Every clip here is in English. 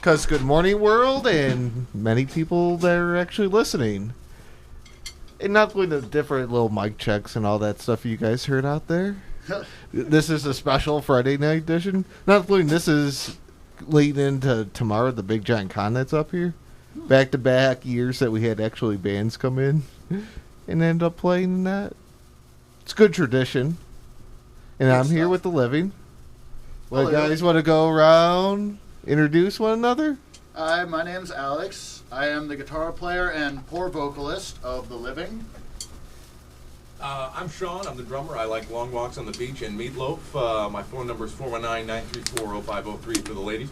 Because good morning, world, and many people that are actually listening. And not going to different little mic checks and all that stuff you guys heard out there. This is a special Friday night edition. Not including this is leading into tomorrow, the big giant con that's up here. Back-to-back years that we had actually bands come in and end up playing that. It's good tradition. And I'm here with the living. Well, guys want to go around, introduce one another? Hi, my name's Alex. I am the guitar player and poor vocalist of The Living. I'm Sean. I'm the drummer. I like long walks on the beach and meatloaf. My phone number is 419-934-0503 for the ladies.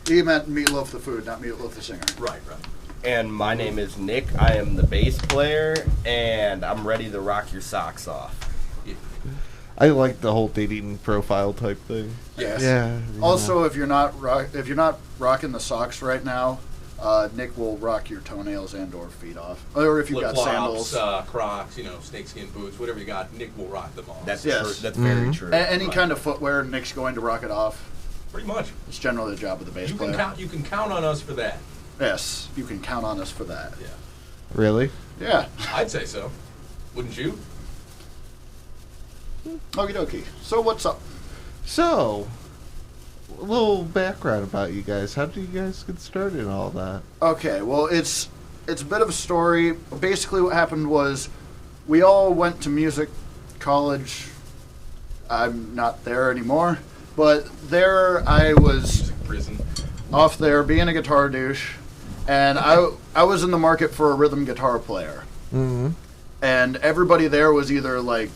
He meant Meatloaf the food, not Meatloaf the singer. Right. And my name is Nick. I am the bass player, and I'm ready to rock your socks off. I like the whole dating profile type thing. Yes. Yeah. Also, if you're not rocking the socks right now, Nick will rock your toenails and/or feet off, or if you've got sandals, Crocs, snakeskin boots, whatever you got, Nick will rock them all. That's Yes. that's very true. Any kind of footwear, Nick's going to rock it off. Pretty much. It's generally the job of the bass player. You can count on us for that. Yes, you can count on us for that. Yeah. Really? Yeah. I'd say so. Wouldn't you? Okie dokie. So what's up? So, a little background about you guys. How did you guys get started and all that? Okay, well, it's a bit of a story. Basically, what happened was we all went to music college. I'm not there anymore, but there I was Music prison. off there being a guitar douche, and I was in the market for a rhythm guitar player. Mm-hmm. And everybody there was either like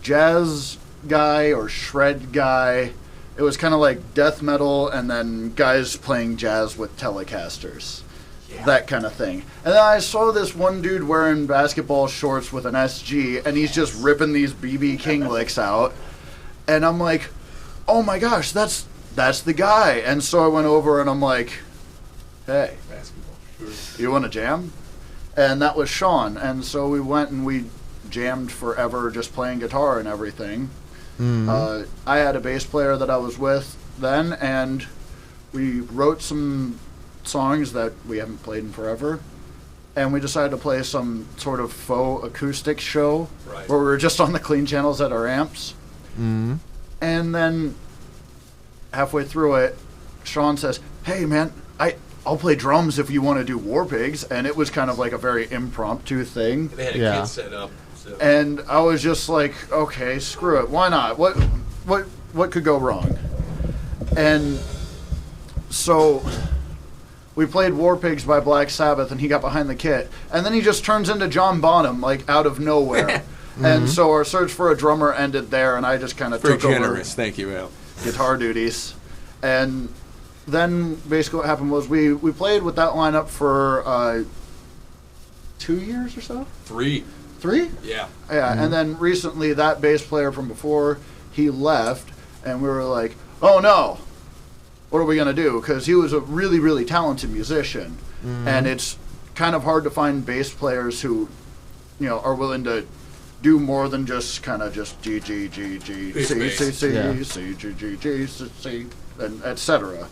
jazz guy or shred guy. It was kind of like death metal and then guys playing jazz with Telecasters. Yeah. That kind of thing. And then I saw this one dude wearing basketball shorts with an SG, and he's just ripping these BB King licks out. And I'm like, oh my gosh, that's the guy. And so I went over and I'm like, hey, Basketball. Sure. you want to jam? And that was Sean. And so we went and we jammed forever just playing guitar and everything. Mm-hmm. I had a bass player that I was with then, and we wrote some songs that we haven't played in forever. And we decided to play some sort of faux acoustic show Right. where we were just on the clean channels at our amps. Mm-hmm. And then halfway through it, Sean says, hey man, I'll play drums if you want to do War Pigs. And it was kind of like a very impromptu thing. They had a Yeah. kid set up. So. And I was just like, okay, screw it. Why not? What could go wrong? And so we played War Pigs by Black Sabbath, and he got behind the kit. And then he just turns into John Bonham, like, out of nowhere. And so our search for a drummer ended there, and I just kind of Very took generous. Thank you, Al. over guitar duties. And then basically what happened was we played with that lineup for 2 years or so? 3. 3? Yeah. Yeah, and then recently that bass player from before, he left, and we were like, oh no, what are we going to do? Because he was a really, really talented musician, and it's kind of hard to find bass players who, are willing to do more than just kind of just G, G, G, G, Bass, C, bass. C, C, Yeah. C, G, G, G, C, C, and et cetera.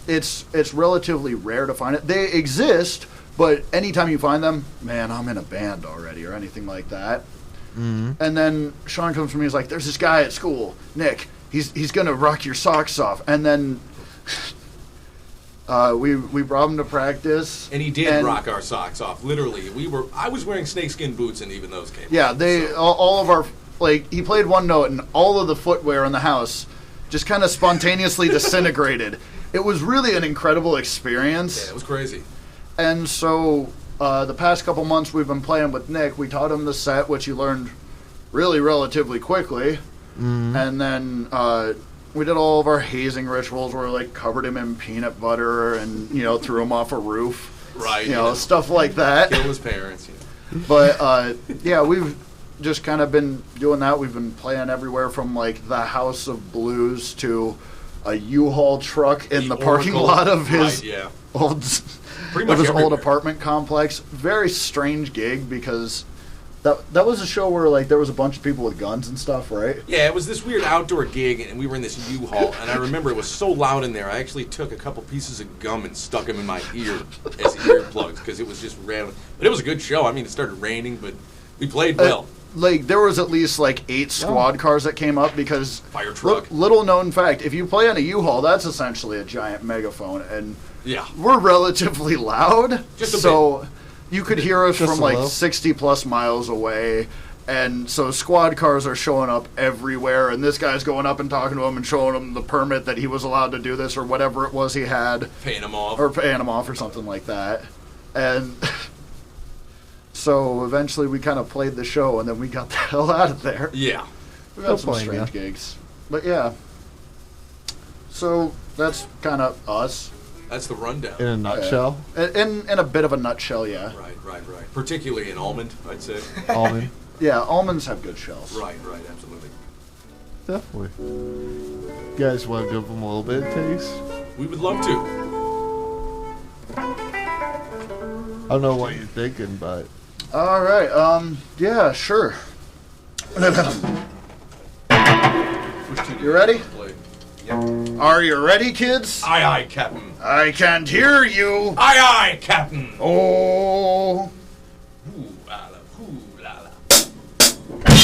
It's relatively rare to find it. They exist, but anytime you find them, man, I'm in a band already or anything like that. Mm-hmm. And then Sean comes to me, he's like, there's this guy at school, Nick, he's going to rock your socks off. And then we brought him to practice. And he did rock our socks off. Literally, I was wearing snakeskin boots, and even those came. Yeah, off, all of our, he played one note, and all of the footwear in the house just kind of spontaneously disintegrated. It was really an incredible experience. Yeah, it was crazy. And so the past couple months we've been playing with Nick. We taught him the set, which he learned really relatively quickly. Mm-hmm. And then we did all of our hazing rituals where we covered him in peanut butter and, threw him off a roof. Right. Stuff like that. Kill his parents. But, yeah, we've just kind of been doing that. We've been playing everywhere from, the House of Blues to a U-Haul truck in the parking Oracle. lot of his Right, yeah. old... Pretty of much his old everywhere. apartment complex. Very strange gig because That was a show where like there was a bunch of people with guns and stuff, right? Yeah, it was this weird outdoor gig, and we were in this U-Haul, and I remember it was so loud in there, I actually took a couple pieces of gum and stuck them in my ear as earplugs, because it was just random. But it was a good show. I mean, it started raining, but we played well. Like there was at least like 8 squad cars that came up because Fire truck. Little known fact: if you play on a U-Haul, that's essentially a giant megaphone, and Yeah. we're relatively loud. Just a so you could hear us Just from a like little. 60 plus miles away. And so squad cars are showing up everywhere, and this guy's going up and talking to him and showing him the permit that he was allowed to do this or whatever it was he had, Paying them off. or paying him off or something like that. And so eventually we kind of played the show, and then we got the hell out of there. Yeah. We've No had some point, strange yeah. gigs. But yeah. So that's kind of us. That's the rundown. In a nutshell, In a bit of a nutshell, yeah. Right. Particularly in Almond, I'd say. Almond. Yeah, almonds have good shells. Right, absolutely. Definitely. You guys want to give them a little bit of taste? We would love to. I don't know what you're thinking, but All right. Yeah, sure. You ready? Play. Are you ready, kids? Aye, aye, Captain. I can't hear you. Aye, aye, Captain. Oh. Ooh, la, la, ooh, la, la. Thank you.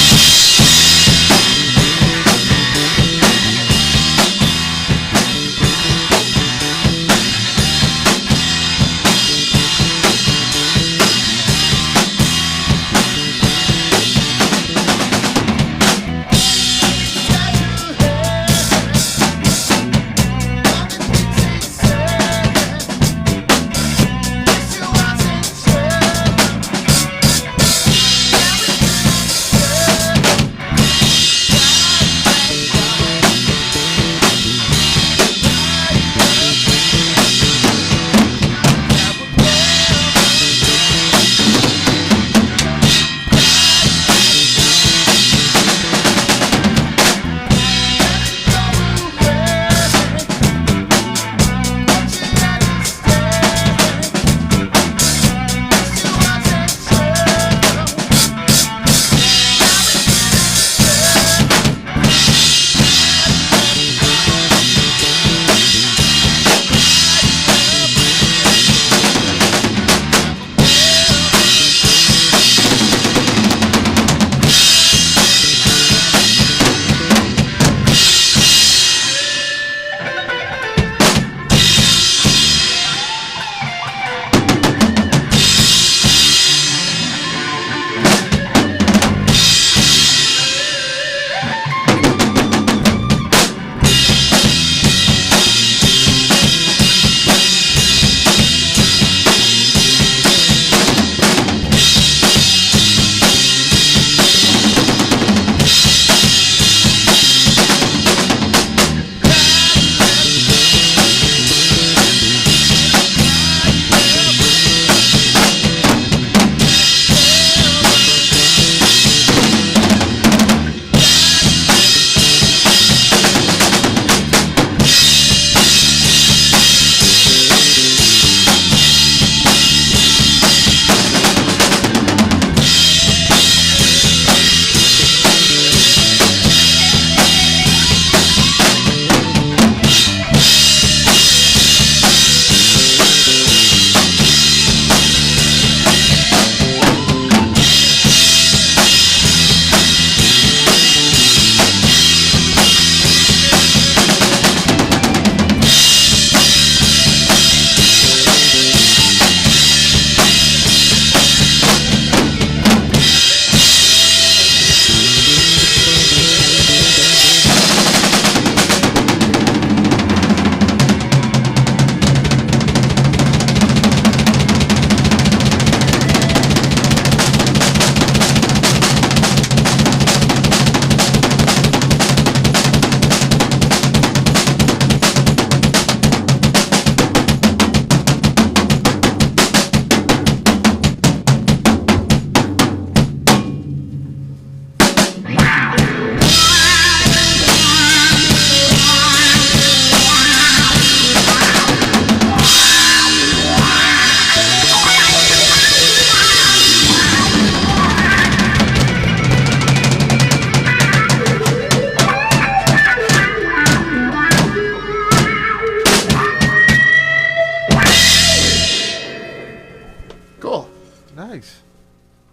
Nice.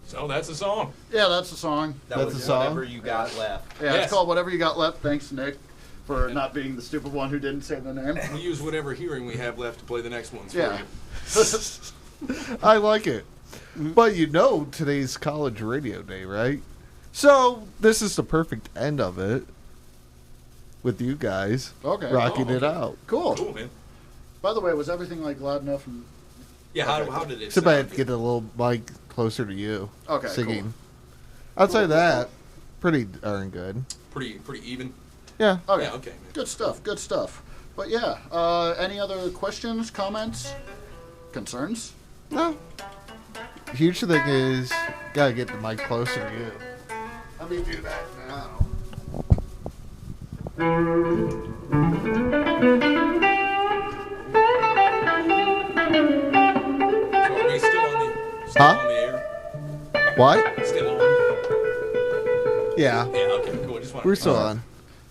So that's the song. Yeah, that's the song. That That's was the song? whatever you got left. Yeah, Yes. it's called Whatever You Got Left. Thanks, Nick, for not being the stupid one who didn't say the name. We use whatever hearing we have left to play the next ones Yeah. for you. I like it. But you know today's college radio day, right? So this is the perfect end of it with you guys Okay. rocking Oh, it okay. out. Cool. Cool, man. By the way, was everything like loud enough? And... Yeah, how did it Too bad sound? to get a little mic closer to you. Okay, Singing. Outside that, pretty darn good. Pretty even. Yeah. Okay. Yeah, okay, man. Good stuff. Good stuff. But yeah, any other questions, comments, concerns? No. Huge thing is, gotta get the mic closer to you. Let me do that now. So are we still Huh? on the air? What? Still on? Yeah. Yeah, okay, cool. Just wanted We're to- still on.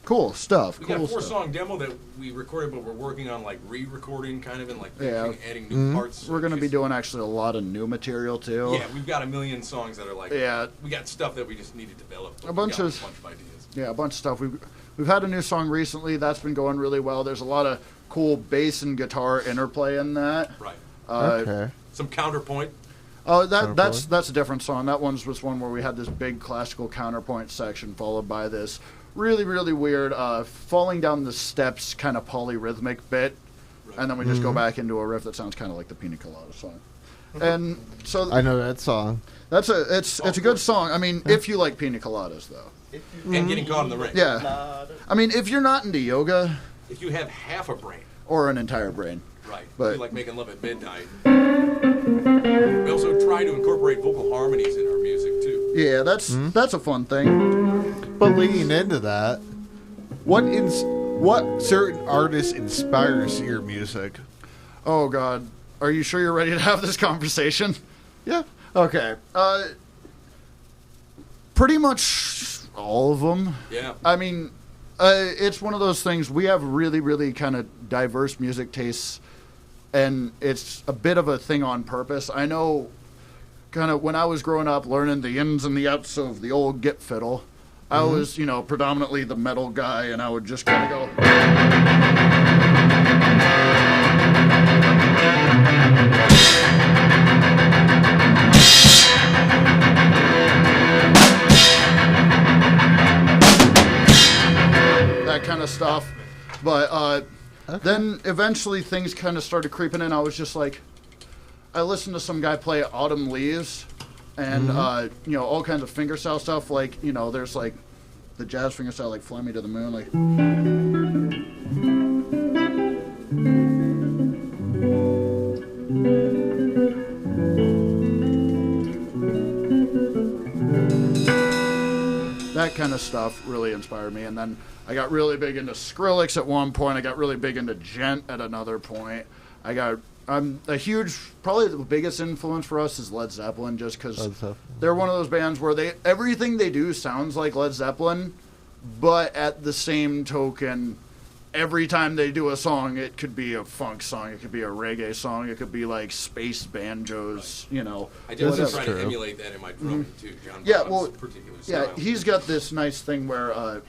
Cool stuff. We got a Cool 4-song demo that we recorded, but we're working on like re-recording, kind of, and like Yeah. adding new parts. We're going to be Just- doing actually a lot of new material too. Yeah, we've got a million songs that are like. Yeah. We got stuff that we just need to develop. but A bunch we got of- a bunch of ideas. Yeah, a bunch of stuff. We've had a new song recently that's been going really well. There's a lot of cool bass and guitar interplay in that. Right. Okay. Some counterpoint. Oh, Counterpoint? that's a different song. That one was one where we had this big classical counterpoint section followed by this really weird falling down the steps kind of polyrhythmic bit, Right. and then we just go back into a riff that sounds kind of like the Pina Colada song. And so I know that song. it's a good song. I mean, if you like Pina Coladas though. And getting caught in the ring. Yeah. I mean, if you're not into yoga If you have half a brain. or an entire brain. Right. But- If you like making love at midnight. We also try to incorporate vocal harmonies in our music too. Yeah, that's a fun thing. But leading into that, what certain artist inspires your music? Oh God, are you sure you're ready to have this conversation? Yeah. Okay. Pretty much all of them. Yeah. I mean, it's one of those things. We have really kind of diverse music tastes, and it's a bit of a thing on purpose. I know, kind of when I was growing up, learning the ins and the outs of the old Git fiddle, I was, predominantly the metal guy, and I would just kind of go. That kind of stuff. But then eventually things kind of started creeping in. I was just like, I listened to some guy play Autumn Leaves and, all kinds of fingerstyle stuff. Like, there's like the jazz fingerstyle, like Fly Me to the Moon. Like, that kind of stuff really inspired me. And then I got really big into Skrillex at one point. I got really big into Gent at another point. I'm a huge, probably the biggest influence for us is Led Zeppelin, just because Led Zeppelin. they're one of those bands where everything they do sounds like Led Zeppelin, but at the same token, every time they do a song, it could be a funk song, it could be a reggae song, it could be like space banjos, I This definitely is try true. to emulate that in my drumming too. John Yeah, Bond's well, particular Yeah, style. he's got this nice thing where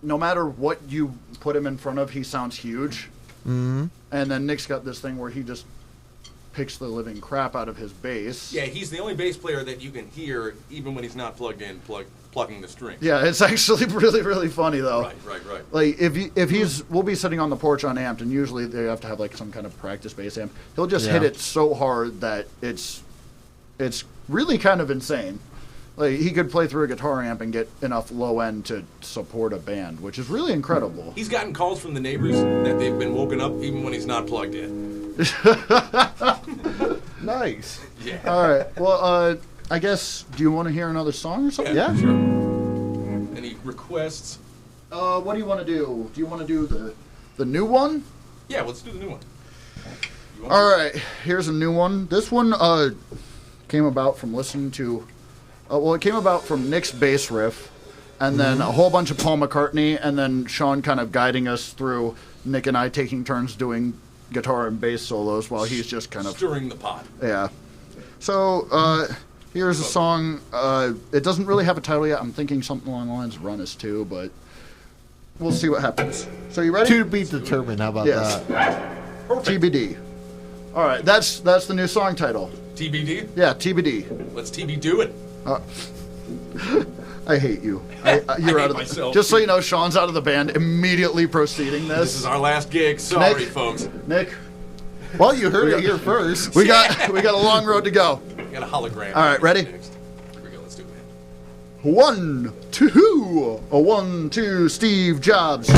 no matter what you put him in front of, he sounds huge. Mm-hmm. And then Nick's got this thing where he just picks the living crap out of his bass. Yeah, he's the only bass player that you can hear even when he's not plugged in, plucking the strings. Yeah, it's actually really funny though. Right. Like if we'll be sitting on the porch unamped, and usually they have to have like some kind of practice bass amp. He'll just hit Yeah. it so hard that it's really kind of insane. Like he could play through a guitar amp and get enough low end to support a band, which is really incredible. He's gotten calls from the neighbors that they've been woken up even when he's not plugged in. Nice. Yeah. All right. Well, I guess. Do you want to hear another song or something? Yeah. Sure. Any requests? What do you want to do? Do you want to do the new one? Yeah, let's do the new one. You want All to? right. Here's a new one. This one came about from listening to. It came about from Nick's bass riff, and then a whole bunch of Paul McCartney, and then Sean kind of guiding us through. Nick and I taking turns doing guitar and bass solos while he's just kind of Stirring the pot. yeah. So, here's a song. It doesn't really have a title yet. I'm thinking something along the lines of Run Us 2, but we'll see what happens. So, you ready? To be determined. How about Yes. that? TBD. All right, that's the new song title. TBD. Yeah, TBD. Let's TB do it. I hate you. You're out of myself. Just so you know, Sean's out of the band. Immediately proceeding This is our last gig. Sorry, Nick. folks. Nick. Well, you heard it here first. We got a long road to go. We got a hologram. All right, ready? Next. Here we go. Let's do it. 1, 2. A 1, 2. Steve Jobs.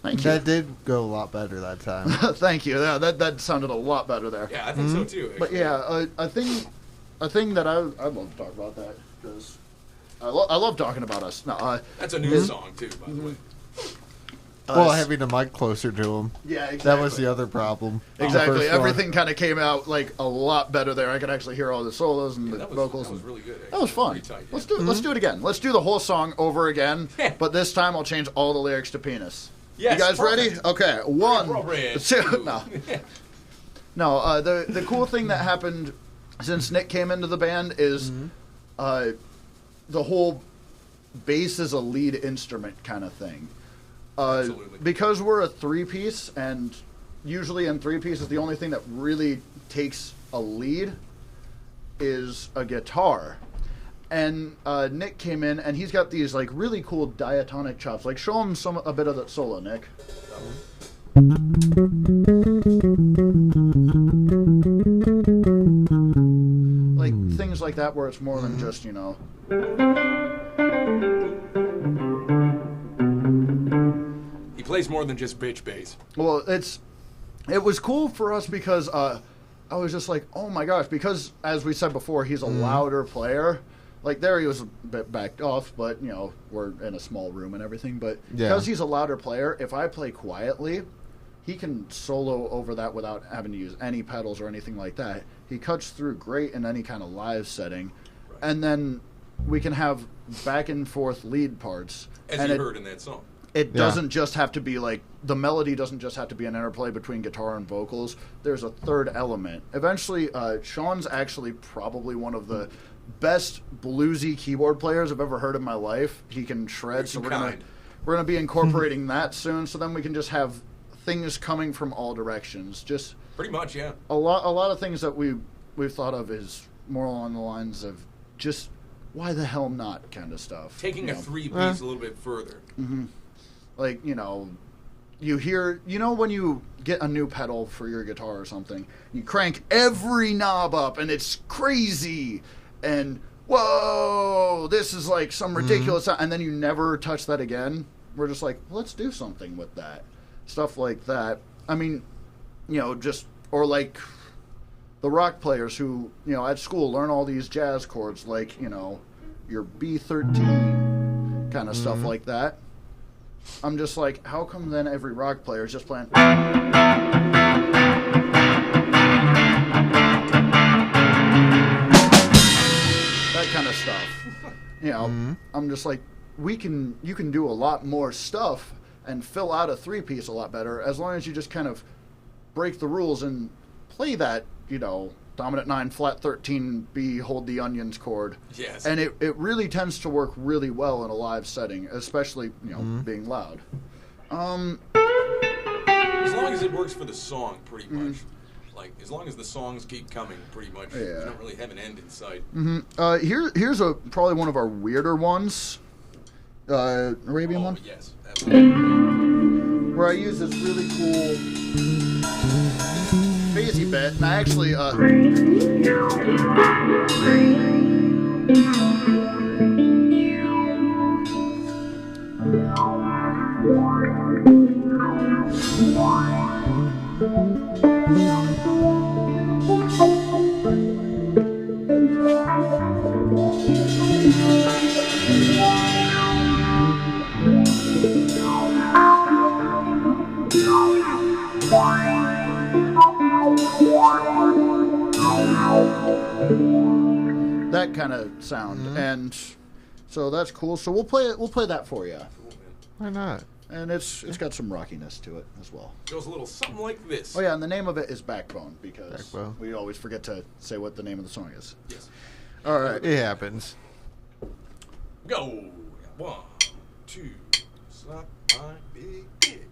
Thank you. That did go a lot better that time. Thank you. Yeah, that sounded a lot better there. Yeah, I think so too. But actually. yeah, a thing that I'd love to talk about that because I love talking about us. No, That's a new song too, by the way. Well, having the mic closer to him. yeah, exactly. That was the other problem. Exactly. The first one. Everything kind of came out like a lot better there. I could actually hear all the solos and Yeah, the that was, vocals. That was and- really good. Actually. that was fun. Pretty tight, Let's yeah. do it. Let's do it again. Let's do the whole song over again. But this time I'll change all the lyrics to penis. Yes, you guys ready? perfect. Okay. One, Appropriate. two. No. No. The cool thing that happened since Nick came into the band is the whole bass is a lead instrument kind of thing. Absolutely. Because we're a three-piece, and usually in three-pieces, the only thing that really takes a lead is a guitar. And Nick came in, and he's got these like really cool diatonic chops. Like, show him a bit of that solo, Nick. Like things like that, where it's more than just He plays more than just bitch bass. Well, it was cool for us because I was just like, oh my gosh, because as we said before, he's a louder player. Like there he was a bit backed off, but we're in a small room and everything. But because he's a louder player, if I play quietly, he can solo over that without having to use any pedals or anything like that. He cuts through great in any kind of live setting, and then we can have back and forth lead parts. As and you heard in that song. It doesn't just have to be like the melody doesn't just have to be an interplay between guitar and vocals. There's a third element. Eventually, Sean's actually probably one of the best bluesy keyboard players I've ever heard in my life. He can shred, so we're gonna be incorporating that soon. So then we can just have things coming from all directions. Just Pretty much, yeah. a lot of things that we've thought of is more along the lines of just why the hell not kind of stuff. Taking a three-piece a little bit further. Like, you hear, when you get a new pedal for your guitar or something, you crank every knob up and it's crazy and whoa, this is like some ridiculous sound, and then you never touch that again. We're just like, let's do something with that. Stuff like that. I mean, or like the rock players who, at school learn all these jazz chords, like, your B13 kind of stuff like that. I'm just like, how come then every rock player is just playing that kind of stuff? I'm just like, you can do a lot more stuff and fill out a three-piece a lot better as long as you just kind of break the rules and play that, dominant 9, flat 13, B, hold the onions chord. Yes. And it really tends to work really well in a live setting, especially, being loud. As long as it works for the song, pretty much. Like, as long as the songs keep coming, pretty much. We don't really have an end in sight. Here's probably one of our weirder ones. Arabian one? Yes, absolutely. Where I use this really cool phasey bit, and I actually that kind of sound, and so that's cool. So we'll play that for you, Why not? and it's got some rockiness to it as well. Goes a little something like this. Oh yeah, and the name of it is Backbone because Backbone. we always forget to say what the name of the song is. Yes. All right. It happens. Go. 1, 2. Slap my big dick.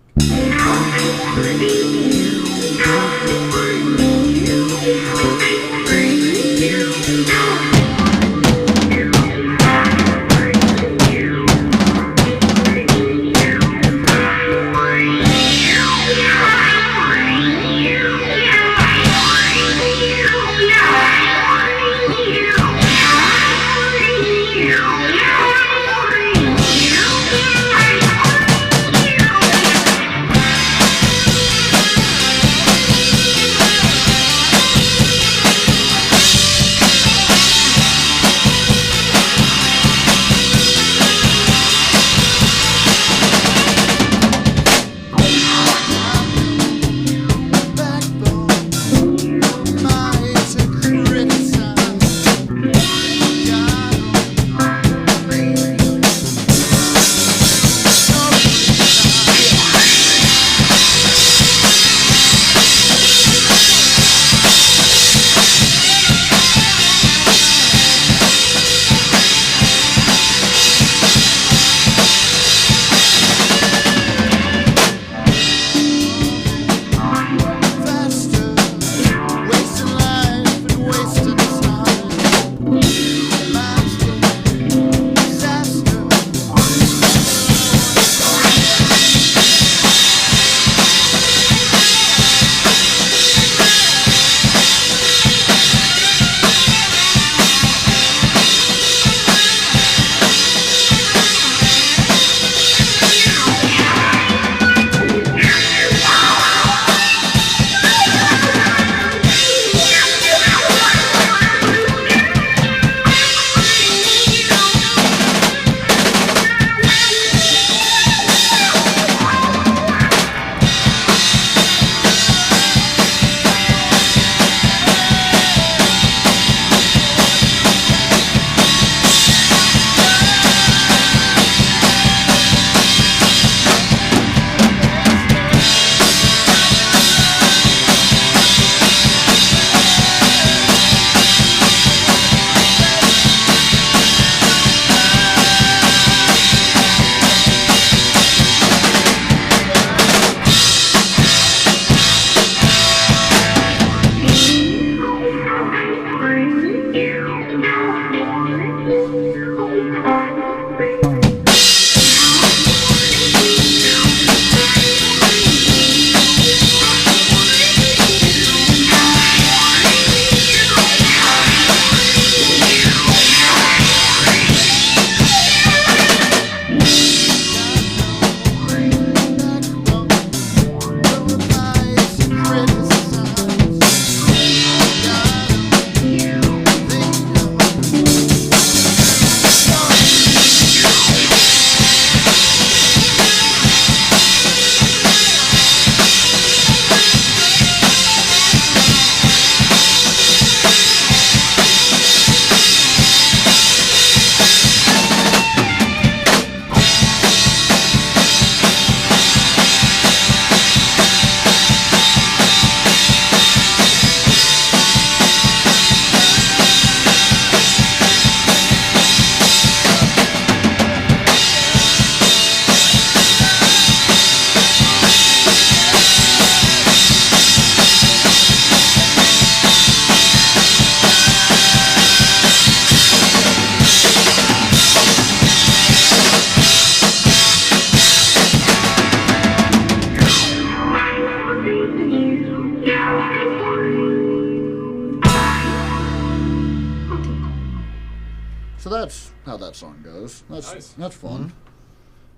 song goes. That's Nice. that's fun. Mm-hmm.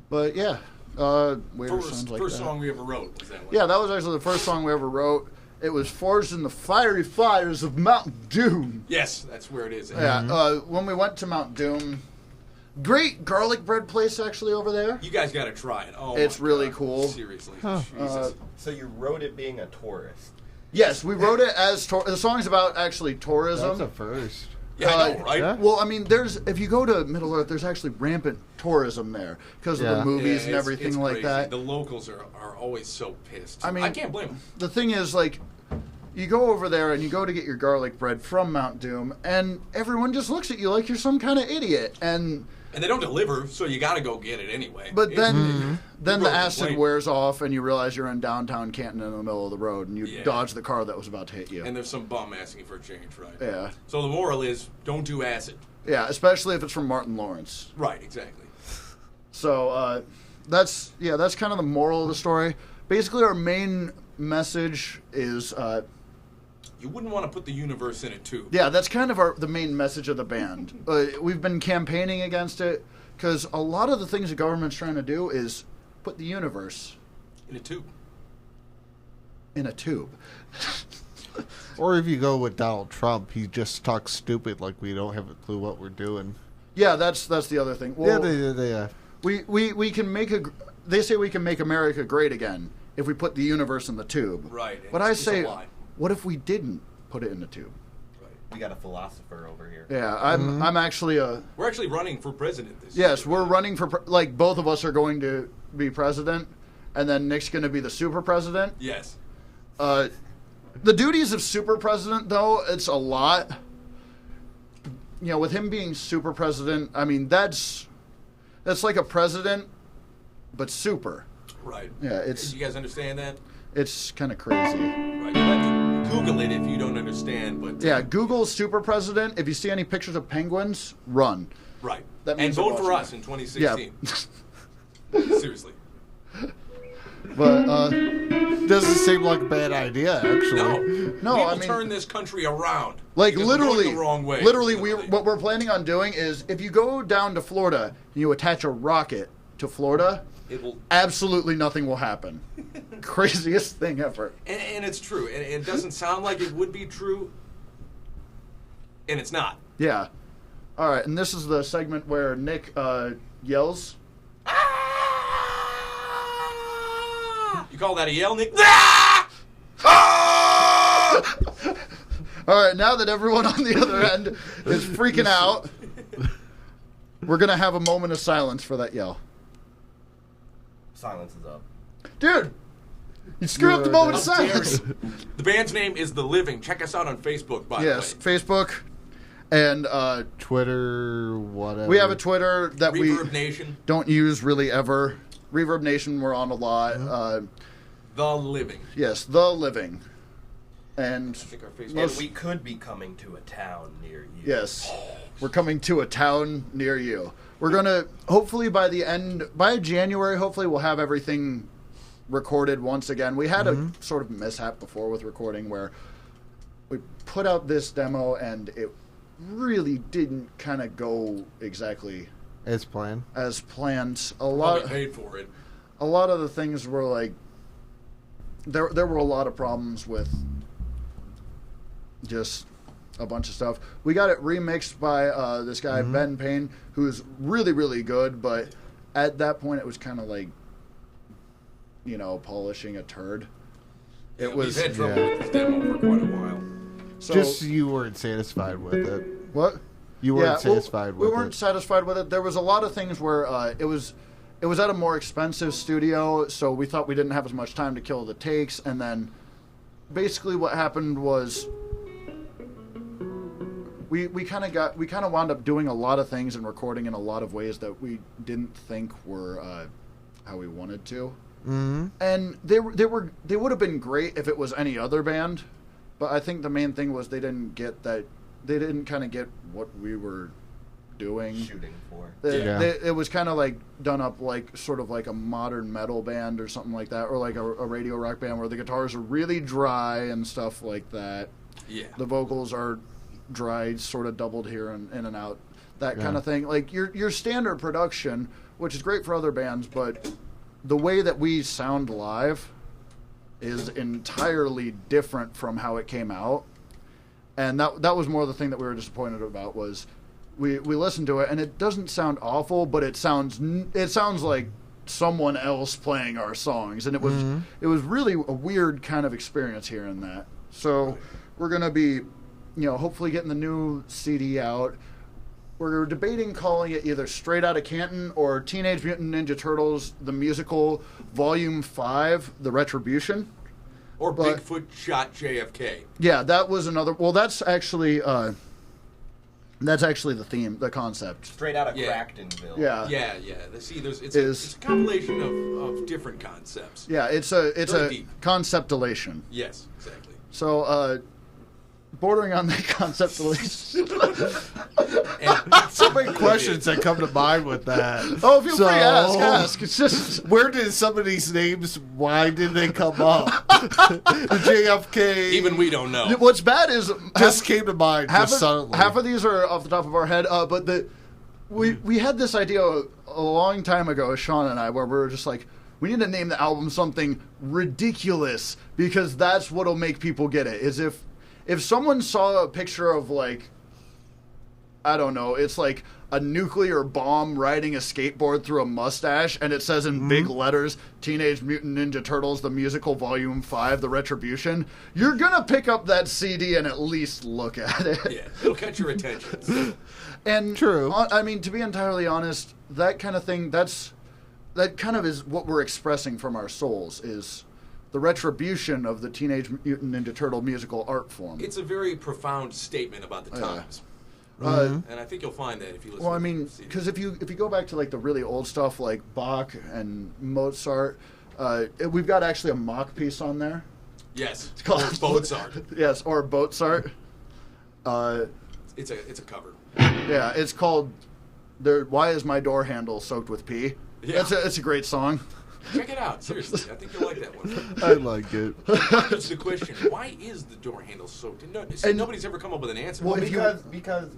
But yeah, Waiter sounds like First that. song we ever wrote was that one. Yeah, that was actually the first song we ever wrote. It was Forged in the Fiery Fires of Mount Doom. Yes, that's where it is. Yeah, when we went to Mount Doom, great garlic bread place actually over there. You guys got to try it. Oh, It's my really God. cool. Seriously. Huh. Jesus. So you wrote it being a tourist. Yes, we wrote it as the song's about actually tourism. That's a first. Yeah, I know, right? yeah. Well, I mean, if you go to Middle Earth, there's actually rampant tourism there because of Yeah. the movies Yeah, and everything it's like crazy. that. The locals are always so pissed. I mean- I can't blame them. The thing is, like, you go over there and you go to get your garlic bread from Mount Doom, and everyone just looks at you like you're some kind of idiot. And And they don't deliver, so you got to go get it anyway. but then It's- then People the are acid complaining. wears off, and you realize you're in downtown Canton in the middle of the road, and you Yeah. dodge the car that was about to hit you. And there's some bum asking for a change, right? Yeah. So the moral is, don't do acid. Yeah, especially if it's from Martin Lawrence. Right, exactly. So that's kind of the moral of the story. Basically, our main message is You wouldn't want to put the universe in it, too. yeah, that's kind of the main message of the band. We've been campaigning against it because a lot of the things the government's trying to do is put the universe In a tube. in a tube. Or if you go with Donald Trump, he just talks stupid like we don't have a clue what we're doing. Yeah, that's the other thing. Well, Yeah, we can make they say we can make America great again if we put the universe in the tube. Right. But I It's a say, lie. what if we didn't put it in the tube? Right. We got a philosopher over here. Yeah, I'm actually a We're actually running for president this yes. year. We're running for like both of us are going to be president, and then Nick's going to be the super president. Yes. The duties of super president, though, it's a lot. You know, with him being super president, I mean that's like a president, but super. Right. Yeah, it's You guys understand that? it's kind of crazy. Right. You have to Google it if you don't understand, but... Yeah, Google super president. If you see any pictures of penguins, run. Right. That And means vote for they're us in Yeah, 2016. Seriously. but doesn't seem like a bad idea, actually. No, we I will mean- turn this country around. like because we're going literally, the wrong way. literally, what we're planning on doing is if you go down to Florida and you attach a rocket to Florida, It will... absolutely nothing will happen. Craziest thing ever. And it's true. And it doesn't sound like it would be true. And it's not. Yeah. All right, and this is the segment where Nick yells. You call that a yell, Nick? All right, now that everyone on the other end is freaking out, we're gonna have a moment of silence for that yell. Silence is up. Dude, you screwed up the moment of How dare silence. you. The band's name is The Living. Check us out on Facebook, by Yes, the way. Facebook, and Twitter, whatever. we have a Twitter that Reverb we Nation. don't use really ever. Reverb Nation, we're on a lot. The Living. Yes, The Living, and I think our Facebook... Most- And we could be coming to a town near you. yes, we're coming to a town near you. We're gonna hopefully by January, hopefully we'll have everything recorded once again. We had a sort of mishap before with recording where we put out this demo and it really didn't kind of go exactly As planned. as planned. Probably paid for it. A lot of the things were like there were a lot of problems with just a bunch of stuff. We got it remixed by this guy Ben Payne, who's really really good, but at that point it was kind of like polishing a turd. It was We've had trouble yeah. with this demo for quite a while. so Just you weren't satisfied with it. what? You weren't well, satisfied with we weren't it. satisfied with it. There was a lot of things where it was at a more expensive studio, so we thought we didn't have as much time to kill the takes, and then basically what happened was we kind of wound up doing a lot of things and recording in a lot of ways that we didn't think were how we wanted to. Mm-hmm. And they would have been great if it was any other band, but I think the main thing was they didn't kind of get what we were doing. Shooting for. It was kind of like done up like sort of like a modern metal band or something like that, or like a radio rock band where the guitars are really dry and stuff like that. Yeah. The vocals are dry, sort of doubled here and in and out. that kind Yeah. of thing. Like your standard production, which is great for other bands, but the way that we sound live is entirely different from how it came out. And that was more the thing that we were disappointed about was we listened to it and it doesn't sound awful, but it sounds like someone else playing our songs, and it was really a weird kind of experience hearing that. So we're gonna be, hopefully getting the new CD out. We're debating calling it either Straight Outta Canton or Teenage Mutant Ninja Turtles the Musical Volume 5, The Retribution. Or But- Bigfoot shot JFK. Yeah, that was another. Well, that's actually the theme, the concept. Straight out of Yeah. Cracktonville. Yeah. Yeah, yeah. See, it's Is- a compilation of different concepts. Yeah, it's a Very deep. conceptulation. Yes, exactly. So, bordering on the conceptulation. And So many questions that come to mind with that. Oh, feel So- free to ask. It's just Where did some of these names? Why did they come up? The JFK. even we don't know. what's bad is just came to mind. Just suddenly. half of these are off the top of our head. But we had this idea a long time ago, Sean and I, where we were just like, we need to name the album something ridiculous because that's what'll make people get it. Is if someone saw a picture of like, I don't know, it's like a nuclear bomb riding a skateboard through a mustache, and it says in big letters, Teenage Mutant Ninja Turtles, the Musical Volume 5, The Retribution, you're gonna pick up that CD and at least look at it. Yeah, it'll catch your attention. And True. I mean, to be entirely honest, that kind of thing, that kind of is what we're expressing from our souls, is the retribution of the Teenage Mutant Ninja Turtle musical art form. It's a very profound statement about the Yeah. times. Uh, And I think you'll find that if you listen Well, I to mean, the CD. because if you go back to like the really old stuff like Bach and Mozart, we've got actually a mock piece on there. Yes, It's called or Mozart. Yes, or Mozart. It's a cover. Yeah, it's called "Why Is My Door Handle Soaked with Pee?" Yeah. It's a great song. Check it out. Seriously, I think you'll like that one. I like it. That's the question. Why is the door handle soaked? And- Nobody's ever come up with an answer. Well, Well, if you- because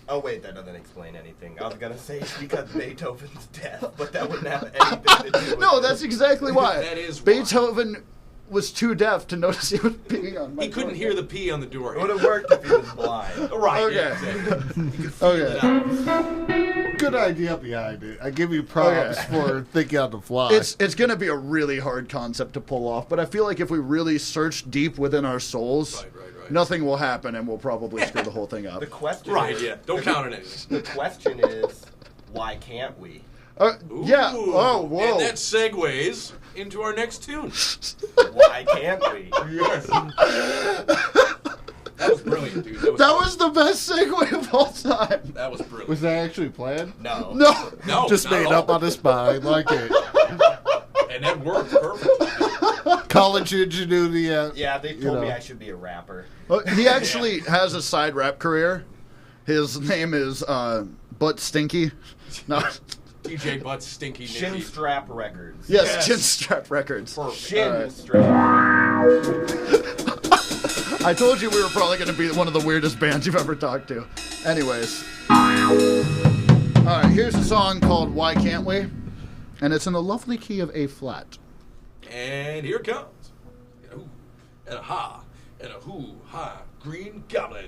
oh wait, that doesn't explain anything. I was gonna say it's because Beethoven's death, but that wouldn't have anything to do with No, it. that's exactly why. That is why. Beethoven was too deaf to notice he was peeing on my He couldn't door. hear the P on the door. It would have worked if he was blind. Right. Okay. Yeah, exactly. You could feel Okay. it out. Good idea behind it. I give you props Okay. for thinking on the fly. It's going to be a really hard concept to pull off, but I feel like if we really search deep within our souls, Right. nothing will happen, and we'll probably screw the whole thing up. The question Right, is, yeah. Don't count on anything. The question is, why can't we? Yeah. Ooh. Oh, whoa. And that segues into our next tune. Why can't we? Yes. That was brilliant, dude. That was the best segue of all time. That was brilliant. Was that actually planned? No. No. No, Just not at made all. up on the spot. I like it. And that worked perfectly. College ingenuity. Yeah, they told me know. I should be a rapper. He actually has a side rap career. His name is Butt Stinky. No. DJ Butt Stinky Shin Nicky. Strap Records. Yes, Yes. Chinstrap Records. Shin Alright. Strap. I told you we were probably going to be one of the weirdest bands you've ever talked to. Anyways. Alright, here's a song called Why Can't We? And it's in the lovely key of A flat. And here it comes. And a hoo, and a ha, and a hoo, ha, Green Goblin.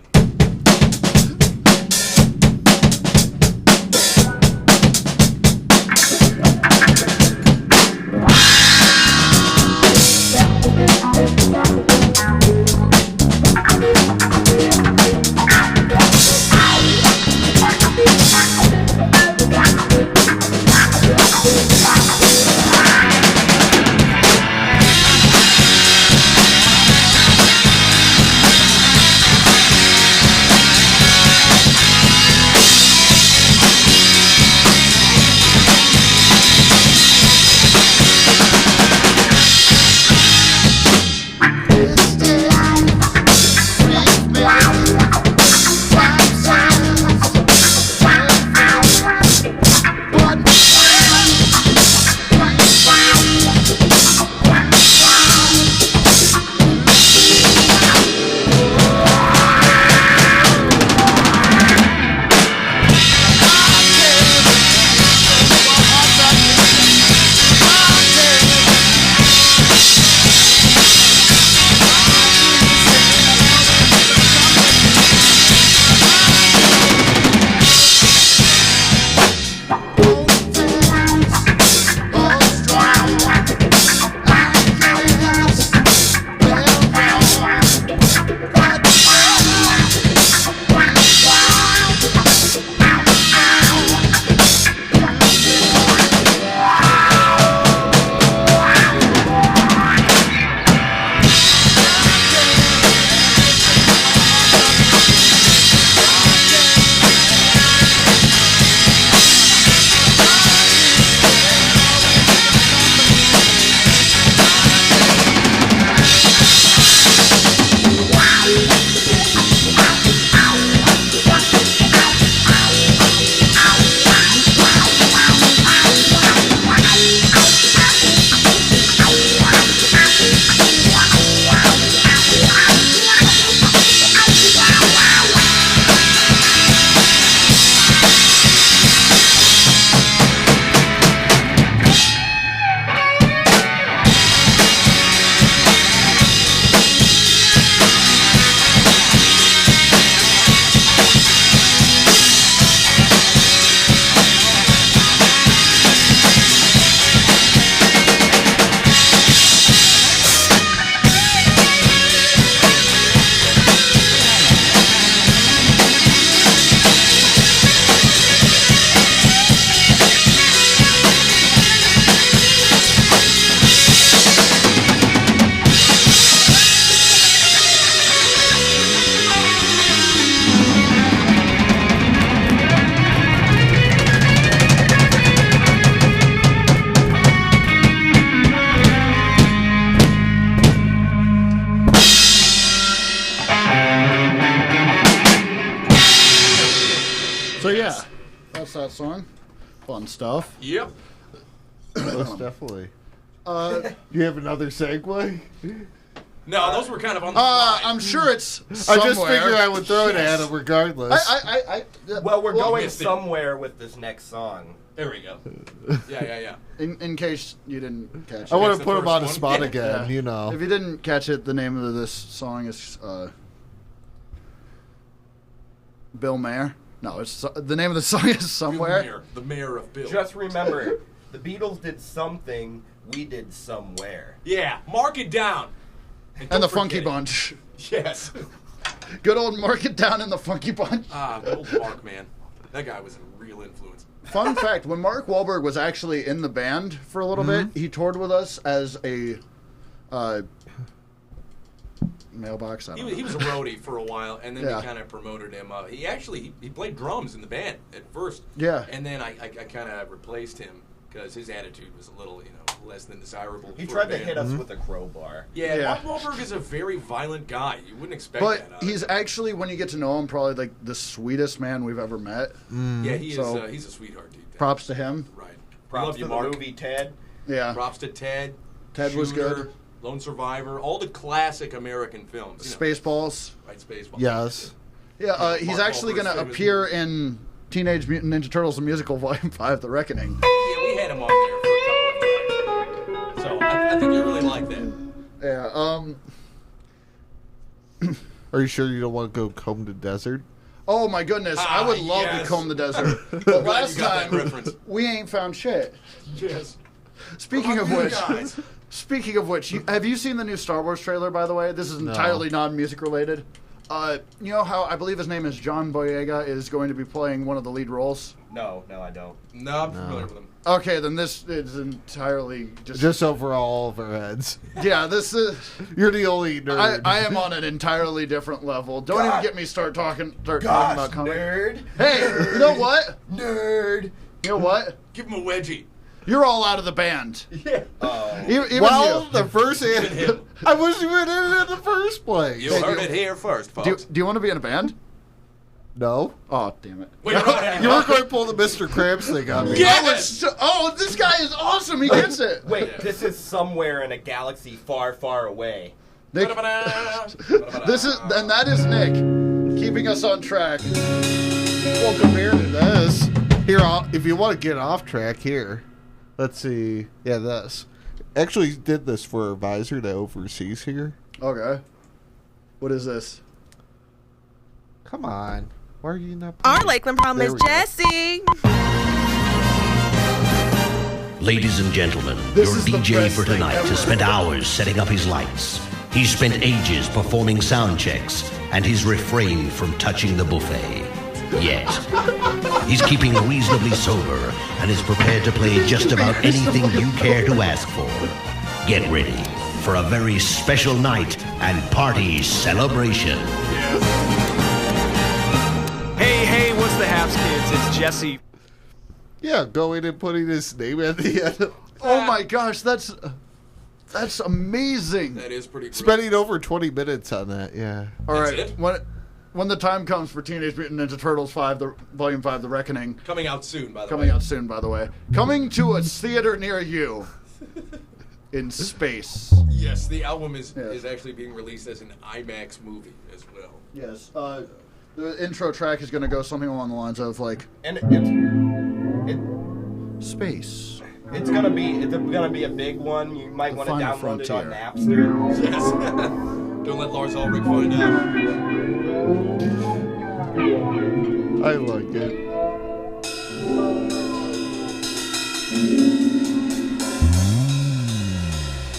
that song. Fun stuff. Yep. Most definitely. Uh, You have another segue? No, those were kind of on the fly. I'm sure it's somewhere. I just figured I would throw it at him regardless. Well, we're going missed it. somewhere with this next song. There we go. Yeah. In case you didn't catch it. I want That's to the put him on the first spot one. again, you know. If you didn't catch it, the name of this song is Bill Mayer. No, it's the name of the song is Somewhere. The mayor of Bill. Just remember, the Beatles did something, we did somewhere. Yeah, mark it down. And don't the Funky forget it. Bunch. Yes. Good old Mark It Down and the Funky Bunch. Old Mark, man. That guy was a real influence. Fun fact, when Mark Wahlberg was actually in the band for a little bit, he toured with us as a mailbox. I don't know. He was a roadie for a while, and then Yeah. they kind of promoted him. He played drums in the band at first. Yeah. And then I kind of replaced him because his attitude was a little, less than desirable. He for tried a to band. hit us with a crowbar. Yeah, Yeah. Mark Wahlberg is a very violent guy. You wouldn't expect But that. out of he's him. actually, when you get to know him, probably like the sweetest man we've ever met. Yeah, he is. So- He's a sweetheart, dude. Props to him. Right. Props Love to you, the Mark. movie Ted. Yeah. Props to Ted. Ted was Shooter, good. Lone Survivor, all the classic American films. Spaceballs. Right, Spaceball. Yes. Yeah, he's Mark actually Wahlberg's going to favorite appear in Teenage Mutant Ninja Turtles the Musical Volume 5, The Reckoning. Yeah, we had him on there for a couple of times. So I think you really like that. Yeah, Are you sure you don't want to go comb the desert? oh my goodness, I would love yes. to comb the desert. But Glad last you got that time, reference. we ain't found shit. Yes. Speaking of You which, guys. have you seen the new Star Wars trailer, by the way? This is entirely non-music related. You know how I believe his name is John Boyega is going to be playing one of the lead roles? No, I don't. No, I'm familiar with him. Okay, then this is entirely Just over all of our heads. yeah, this is... You're the only nerd. I am on an entirely different level. Don't even get me talking about comic. Nerd. Hey, you know what? Nerd. You know what? Give him a wedgie. You're all out of the band. Yeah. Oh. Even well, you. the first him. I wasn't even in it in the first place. You heard it here first, folks. Do you want to be in a band? No. Oh, damn it. Wait, you're not You anymore. were going to pull the Mr. Krabs thing on me. Yes! Oh, this guy is awesome. He gets it. Wait, this is somewhere in a galaxy far, far away. Nick, this is and that is Nick keeping us on track. Well, compared to this, here, if you want to get off track here, let's see. Yeah, this. Actually did this for a advisor that oversees here. Okay. What is this? Come on. Why are you not Our playing? Lakeland prom There is we go. Jesse. Ladies and gentlemen, This your is the DJ best for thing tonight ever. has spent hours setting up his lights. He's spent ages performing sound checks, and he's refrained from touching the buffet. Yet, he's keeping reasonably sober and is prepared to play just about anything you care to ask for. Get ready for a very special night and party celebration. Hey, what's the haps, kids? It's Jesse. Yeah, going and putting his name at the end. Oh my gosh, that's amazing. That is pretty great. Spending over 20 minutes on that, yeah. All That's right, it? when the time comes for Teenage Mutant Ninja Turtles 5, the Volume 5, The Reckoning, Coming out soon, by the way. coming out soon, by the way, coming to a theater near you in space. Yes, the album is Yes. actually being released as an IMAX movie as well. Yes. The intro track is going to go something along the lines of like And space. it's gonna be a big one. You might The want to final download it on frontier. Napster. Yes. Don't let Lars Ulrich find out. I like it.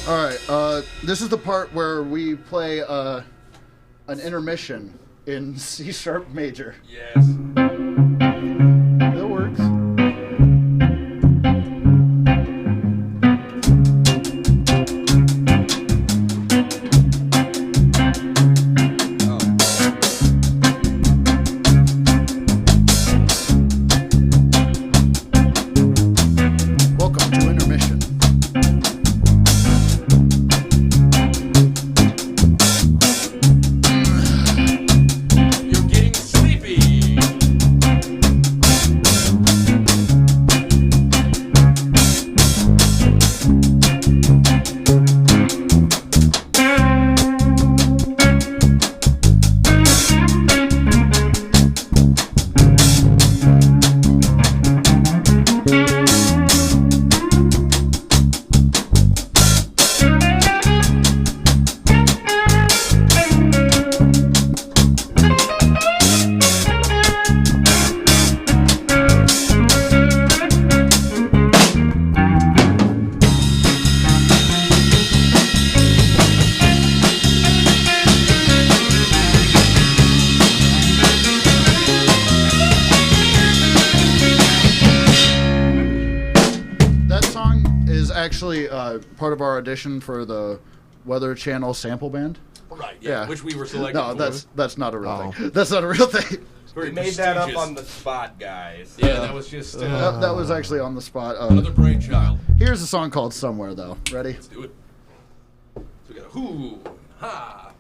All right. This is the part where we play an intermission in C sharp major. Yes. That works. Welcome to intermission. You're getting sleepy. part of our audition for the Weather Channel sample band. Right. Yeah. Which we were selected No, for. that's not a real thing. That's not a real thing. Very We made that up prestigious. on the spot, guys. Yeah, that was just That was actually on the spot. another brainchild. Here's a song called Somewhere, though. Ready? Let's do it. So we got a hoo, ha.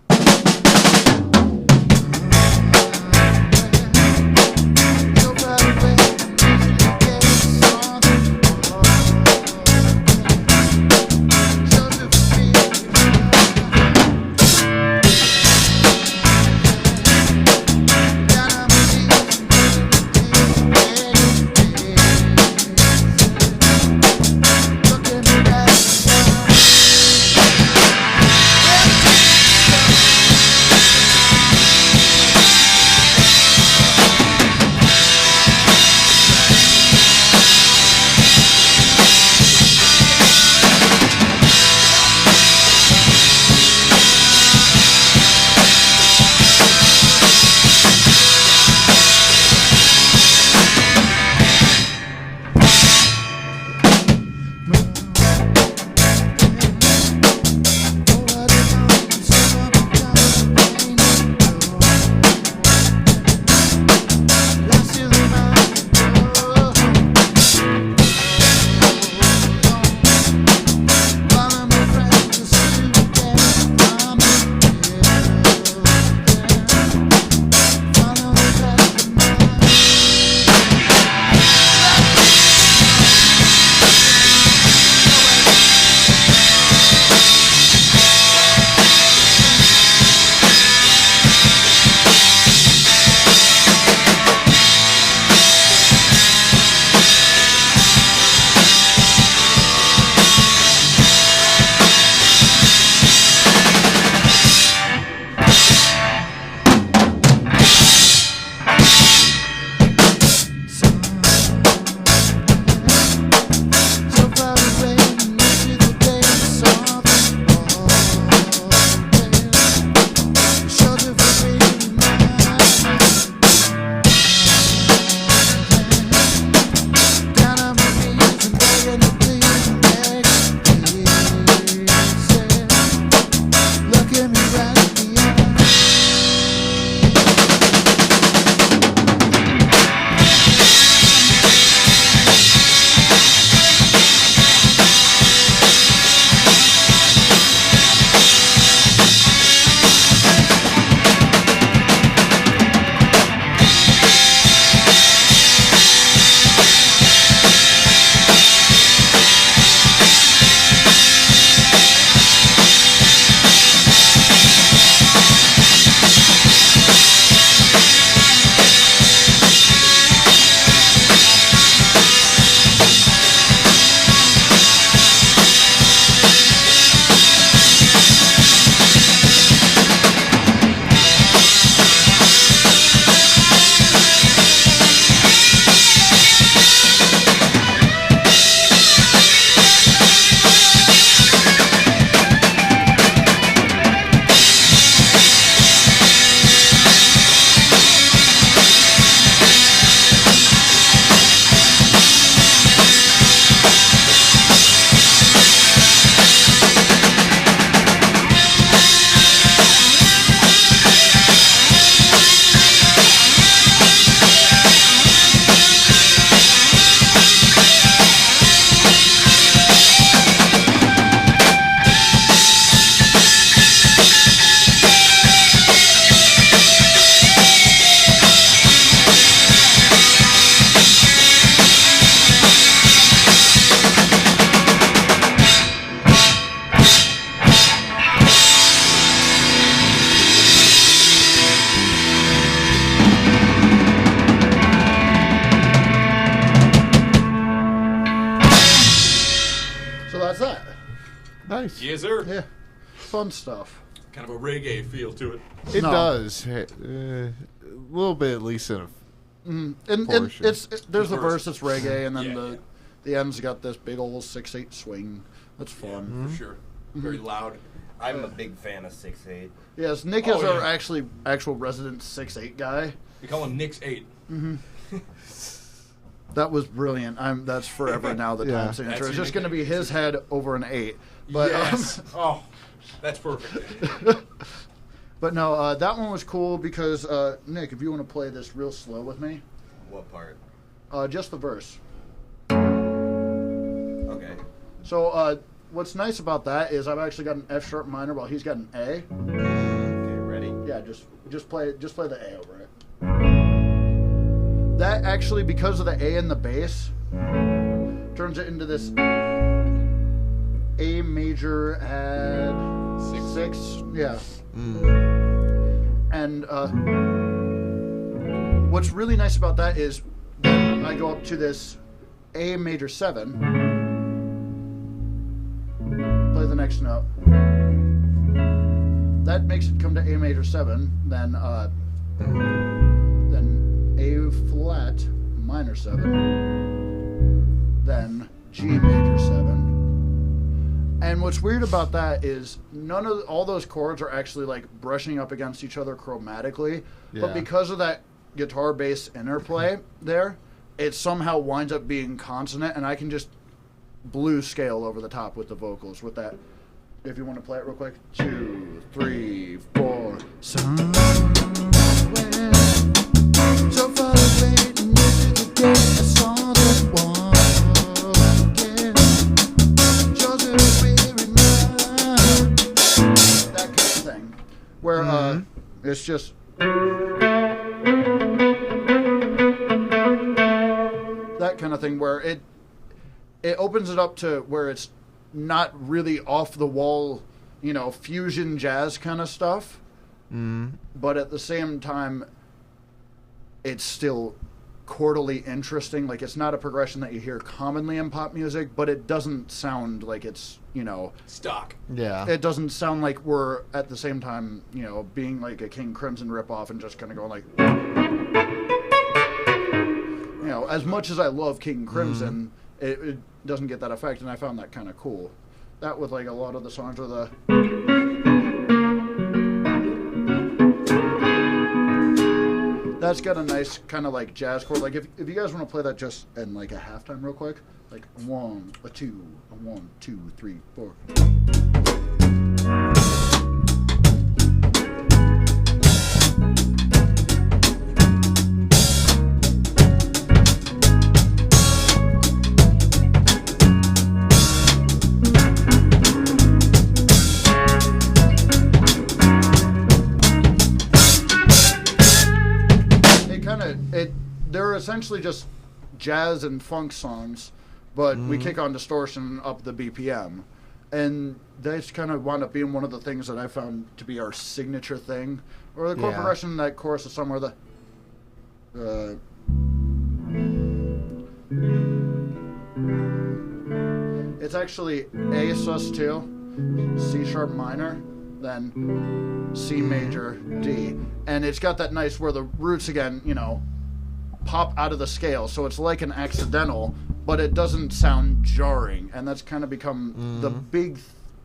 Nice. Yes, sir. Yeah, fun stuff. Kind of a reggae feel to it. It No. does. A little bit, at least in a And portion. there's The a verse. verse that's reggae, and then Yeah, the end's got this big old 6/8 swing. That's fun. For sure. Very loud. I'm a big fan of 6/8. Yes, Nick Oh, is our yeah. actual resident 6/8 guy. We call him Nick's 8. That was brilliant. That's forever now the Yeah. time signature. That's It's just your going to be his head over an 8. But yes. Oh, that's perfect. but no, that one was cool because Nick, if you want to play this real slow with me, What part? just the verse. Okay. So what's nice about that is I've actually got an F sharp minor while he's got an A. Okay, ready? Yeah, just play the A over it. That actually, because of the A in the bass, turns it into this A major at 6. Yeah. And what's really nice about that is I go up to this A major 7, play the next note. That makes it come to A major 7, then A flat minor 7, then G major 7. And what's weird about that is none of all those chords are actually like brushing up against each other chromatically, but Yeah. because of that guitar bass interplay there, it somehow winds up being consonant, and I can just blues scale over the top with the vocals with that. If you want to play it real quick, 2, 3, 4. Somewhere so far away, near the day I saw the wall again. Just a weary mind. That kind of thing, where it's just that kind of thing, where it opens it up to where it's not really off the wall, fusion jazz kind of stuff. But at the same time, it's still chordally interesting. Like, it's not a progression that you hear commonly in pop music, but it doesn't sound like it's, Stock. Yeah. it doesn't sound like we're at the same time, being like a King Crimson ripoff and just kind of going like, as much as I love King Crimson, it doesn't get that effect, and I found that kind of cool. That with like a lot of the songs where that's got a nice kind of like jazz chord. Like if you guys want to play that just in like a halftime real quick, like 1, a 2, a 1, 2, 3, 4. They're essentially just jazz and funk songs, but we kick on distortion up the BPM. And that's kind of wound up being one of the things that I found to be our signature thing. Or the chord progression in that chorus is somewhere it's actually A sus2, C sharp minor, then C major, D. And it's got that nice where the roots again, pop out of the scale, so it's like an accidental, but it doesn't sound jarring, and that's kind of become the big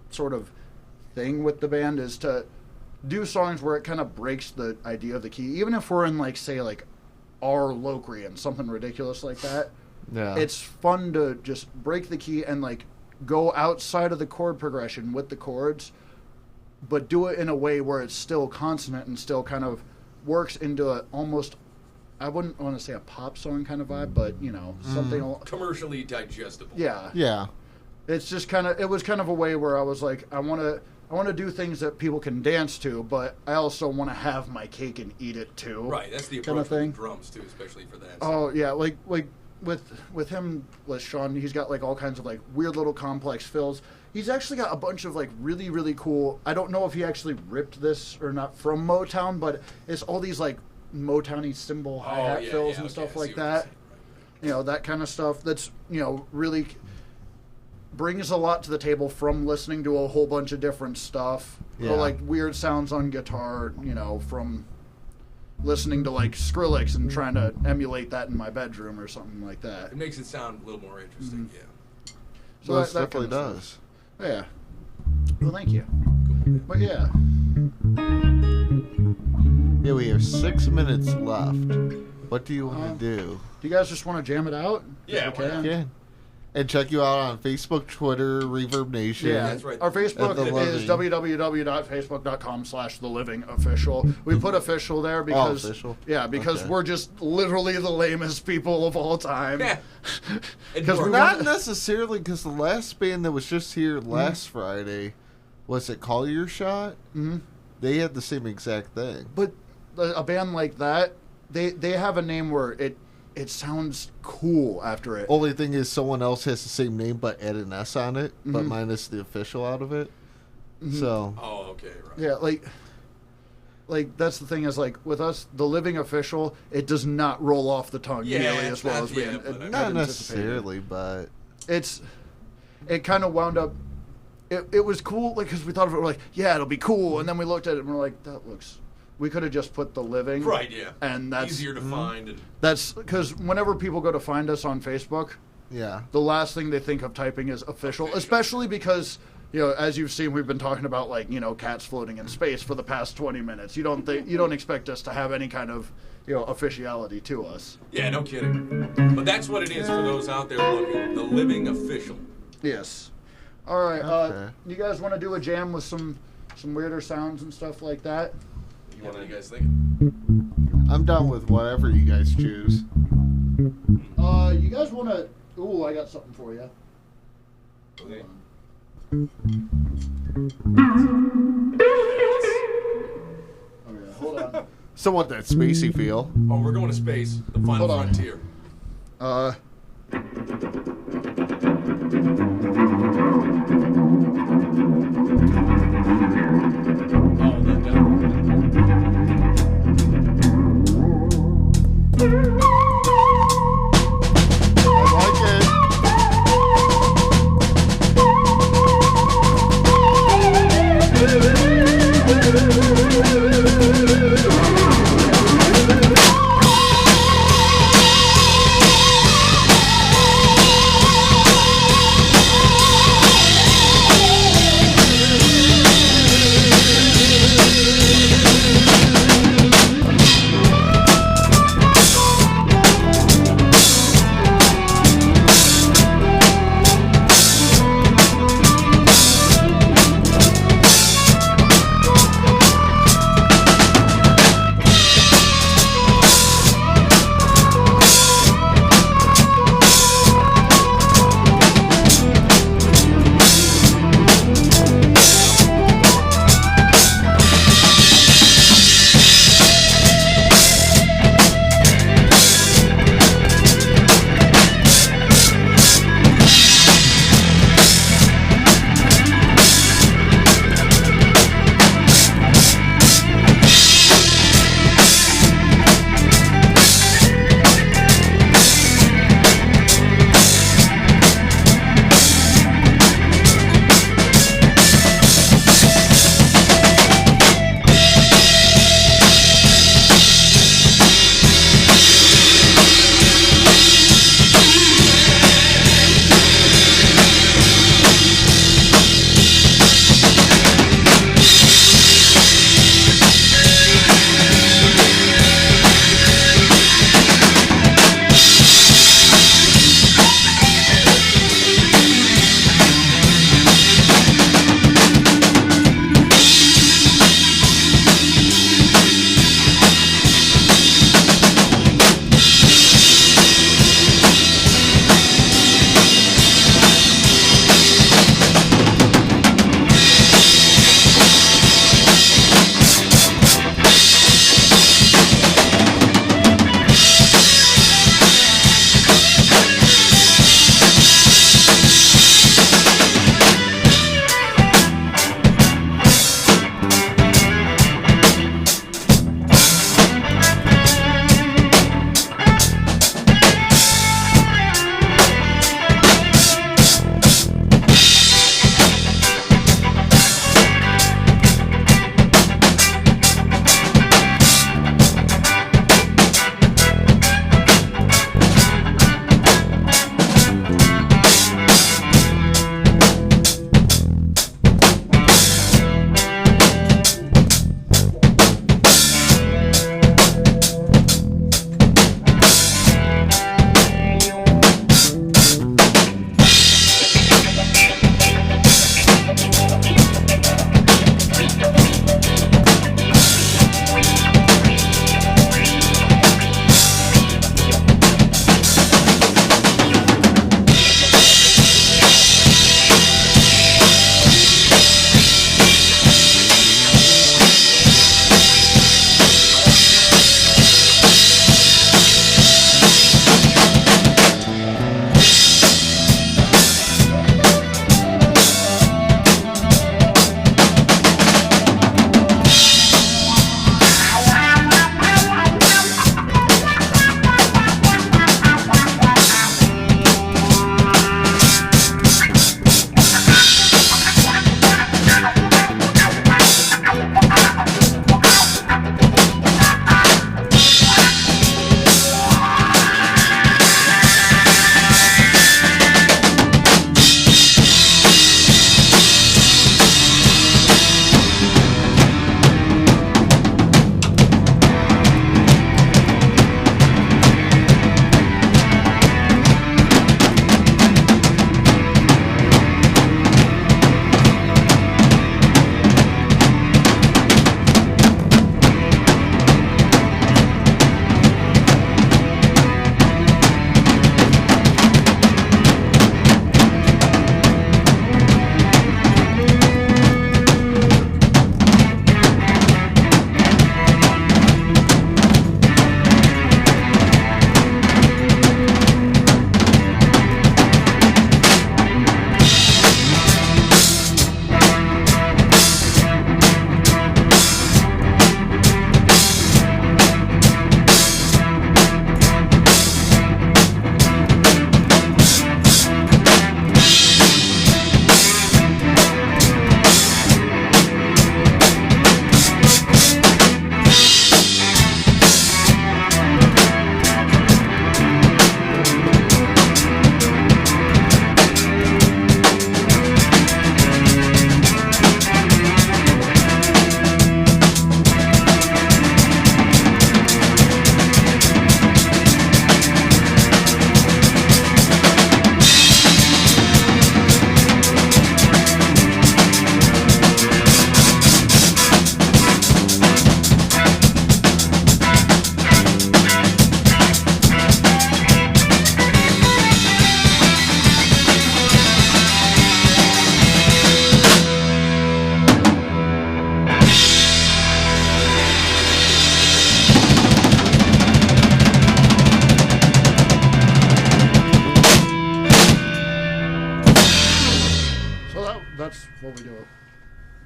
sort of thing with the band, is to do songs where it kind of breaks the idea of the key, even if we're in like say like R Locrian, something ridiculous like that. Yeah. It's fun to just break the key and like go outside of the chord progression with the chords, but do it in a way where it's still consonant and still kind of works into a almost, I wouldn't want to say a pop song kind of vibe, but something Commercially digestible. Yeah. Yeah. It's just it was kind of a way where I was like, I want to do things that people can dance to, but I also want to have my cake and eat it too. Right, that's the kind approach of thing. with drums too, especially for that. Oh yeah, like with him, with Sean, he's got like all kinds of like weird little complex fills. He's actually got a bunch of like really, really cool, I don't know if he actually ripped this or not from Motown, but it's all these like Motown-y cymbal hi-hat fills and stuff like that. That kind of stuff that's, really brings a lot to the table from listening to a whole bunch of different stuff. Yeah. Or like weird sounds on guitar, from listening to like Skrillex and trying to emulate that in my bedroom or something like that. It makes it sound a little more interesting, yeah. So Well, it that definitely kind of does. stuff. Yeah. Well, thank you. But yeah. Yeah, we have 6 minutes left. What do you want to do? Do you guys just want to jam it out? Yeah, If why we not? can. Yeah. And check you out on Facebook, Twitter, Reverb Nation. Yeah, That's right. Our Facebook The is Living. www.facebook.com/thelivingofficial. We put official there because official? because Okay. we're just literally the lamest people of all time. Yeah. Because we Not want- necessarily, because the last band that was just here last Friday, was it Collier Shot? Mhm. They had the same exact thing. But a band like that, they have a name where it sounds cool after it. Only thing is, someone else has the same name but add an S on it, but Mhm. minus the official out of it. So Oh, okay, right. Yeah, like that's the thing is like with us, the living official, it does not roll off the tongue Yeah, nearly it's as well not- as we yeah, had but I- anticipated. not necessarily, but It kind of wound up. It was cool, like because we thought of it, we're like, yeah, it'll be cool, and then we looked at it and we're like, that looks. We could have just put the living, Right, yeah. and that's easier to find. And, That's because whenever people go to find us on Facebook, yeah. the last thing they think of typing is official, especially because, as you've seen, we've been talking about cats floating in space for the past 20 minutes. You don't expect us to have any kind of officiality to us. yeah, no kidding. But that's what it is for those out there looking. The living official. Yes. All right. Okay. You guys want to do a jam with some weirder sounds and stuff like that? What are you guys think? I'm down with whatever you guys choose. You guys want to? Ooh, I got something for you. Okay. Okay, hold on. Somewhat that spacey feel. Oh, we're going to space. The final Hold on. frontier. Oh, that down. I like it.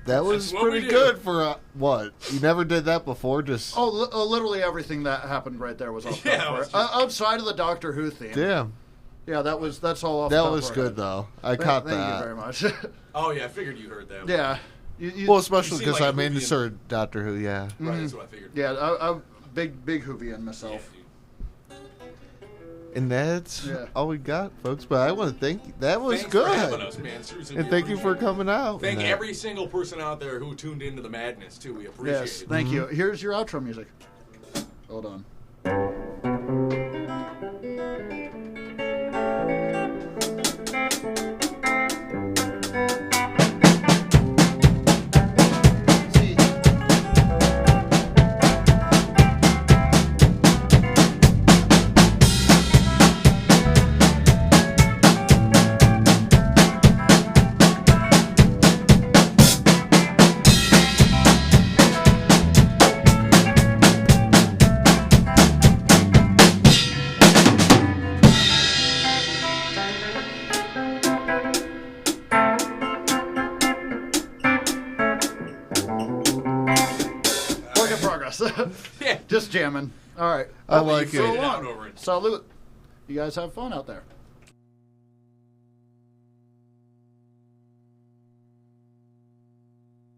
That was what we pretty do. good for what? You never did that before? Just literally everything that happened right there was off. Yeah, top it was right. Outside of the Doctor Who theme. damn. Yeah, that's all off. That top was right. good though. I caught Thank that. you very much. Oh yeah, I figured you heard that. yeah. Well, especially You seem because like a I'm into Whovian. Sir Doctor Who. Yeah. Right, that's what I figured. Yeah, I'm big Whovian Yeah, myself. dude. And that's Yeah. all we got, folks. But I want to thank you. That was Thanks good. for having us, man. Seriously, And we thank you for appreciate it. coming out. Thank and that. every single person out there who tuned into the madness too. We appreciate Yes, it. thank you. Here's your outro music. Hold on. See. Work in progress. Yeah. Just jamming. All right. I like You figured it. out over it. Salute. You guys have fun out there.